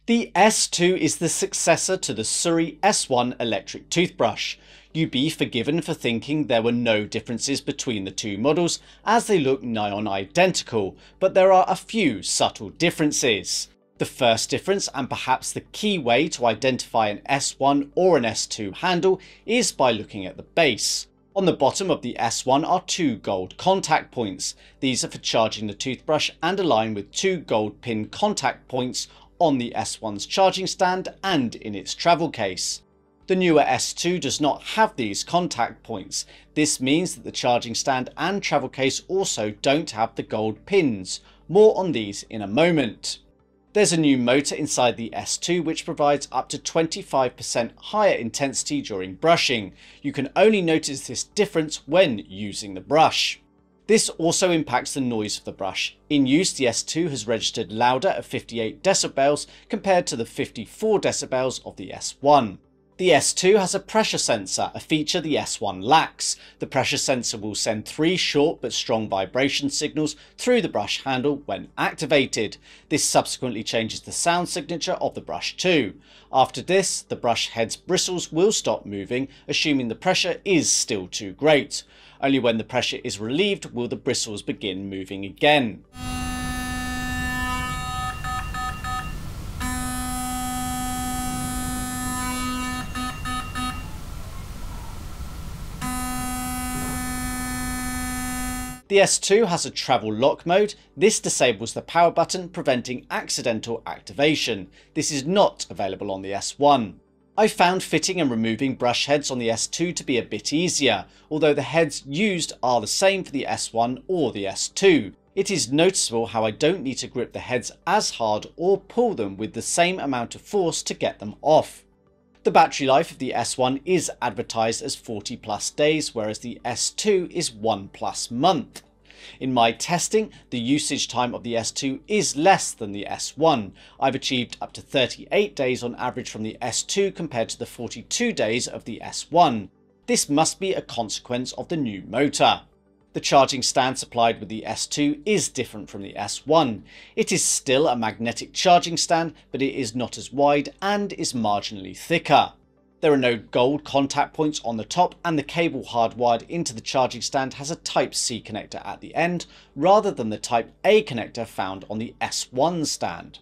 The S2 is the successor to the SURI S1 electric toothbrush. You'd be forgiven for thinking there were no differences between the two models, as they look nigh on identical, but there are a few subtle differences. The first difference, and perhaps the key way to identify an S1 or an S2 handle, is by looking at the base. On the bottom of the S1 are two gold contact points. These are for charging the toothbrush and align with two gold pin contact points on the S1's charging stand and in its travel case. The newer S2 does not have these contact points. This means that the charging stand and travel case also don't have the gold pins. More on these in a moment. There's a new motor inside the S2 which provides up to 25% higher intensity during brushing. You can only notice this difference when using the brush. This also impacts the noise of the brush. In use, the S2 has registered louder at 58 decibels compared to the 54 decibels of the S1. The S2 has a pressure sensor, a feature the S1 lacks. The pressure sensor will send 3 short but strong vibration signals through the brush handle when activated. This subsequently changes the sound signature of the brush too. After this, the brush head's bristles will stop moving, assuming the pressure is still too great. Only when the pressure is relieved will the bristles begin moving again. The S2 has a travel lock mode. This disables the power button, preventing accidental activation. This is not available on the S1. I found fitting and removing brush heads on the S2 to be a bit easier, although the heads used are the same for the S1 or the S2. It is noticeable how I don't need to grip the heads as hard or pull them with the same amount of force to get them off. The battery life of the S1 is advertised as 40 plus days, whereas the S2 is 1+ month. In my testing, the usage time of the S2 is less than the S1. I've achieved up to 38 days on average from the S2 compared to the 42 days of the S1. This must be a consequence of the new motor. The charging stand supplied with the S2 is different from the S1. It is still a magnetic charging stand, but it is not as wide and is marginally thicker. There are no gold contact points on the top, and the cable hardwired into the charging stand has a Type-C connector at the end, rather than the Type-A connector found on the S1 stand.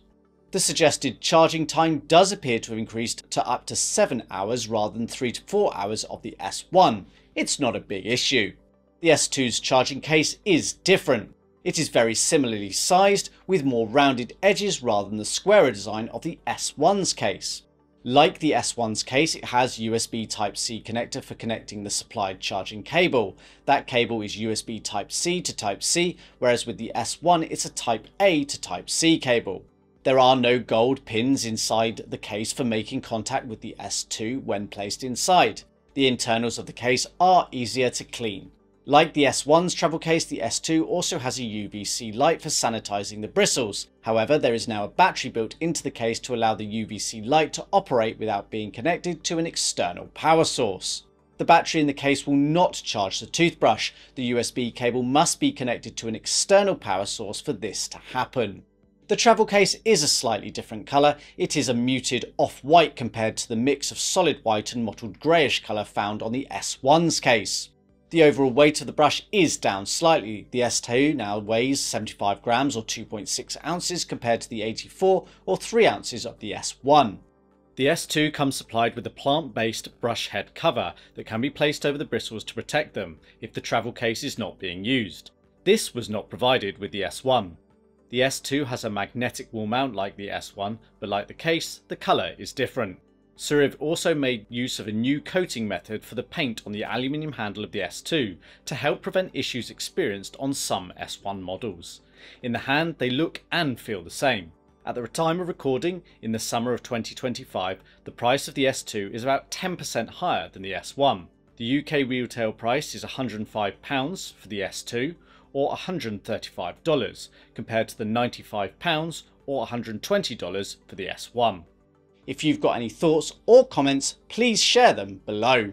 The suggested charging time does appear to have increased to up to 7 hours rather than 3 to 4 hours of the S1. It's not a big issue. The S2's charging case is different. It is very similarly sized, with more rounded edges rather than the squarer design of the S1's case. Like the S1's case, it has USB Type-C connector for connecting the supplied charging cable. That cable is USB Type-C to Type-C, whereas with the S1 it's a Type-A to Type-C cable. There are no gold pins inside the case for making contact with the S2 when placed inside. The internals of the case are easier to clean. Like the S1's travel case, the S2 also has a UVC light for sanitizing the bristles. However, there is now a battery built into the case to allow the UVC light to operate without being connected to an external power source. The battery in the case will not charge the toothbrush. The USB cable must be connected to an external power source for this to happen. The travel case is a slightly different colour. It is a muted off-white compared to the mix of solid white and mottled greyish colour found on the S1's case. The overall weight of the brush is down slightly. The S2 now weighs 75 grams or 2.6 ounces compared to the 84 or 3 ounces of the S1. The S2 comes supplied with a plant-based brush head cover that can be placed over the bristles to protect them if the travel case is not being used. This was not provided with the S1. The S2 has a magnetic wall mount like the S1, but like the case, the colour is different. SURI have also made use of a new coating method for the paint on the aluminium handle of the S2 to help prevent issues experienced on some S1 models. In the hand, they look and feel the same. At the time of recording, in the summer of 2025, the price of the S2 is about 10% higher than the S1. The UK retail price is £105 for the S2 or $135 compared to the £95 or $120 for the S1. If you've got any thoughts or comments, please share them below.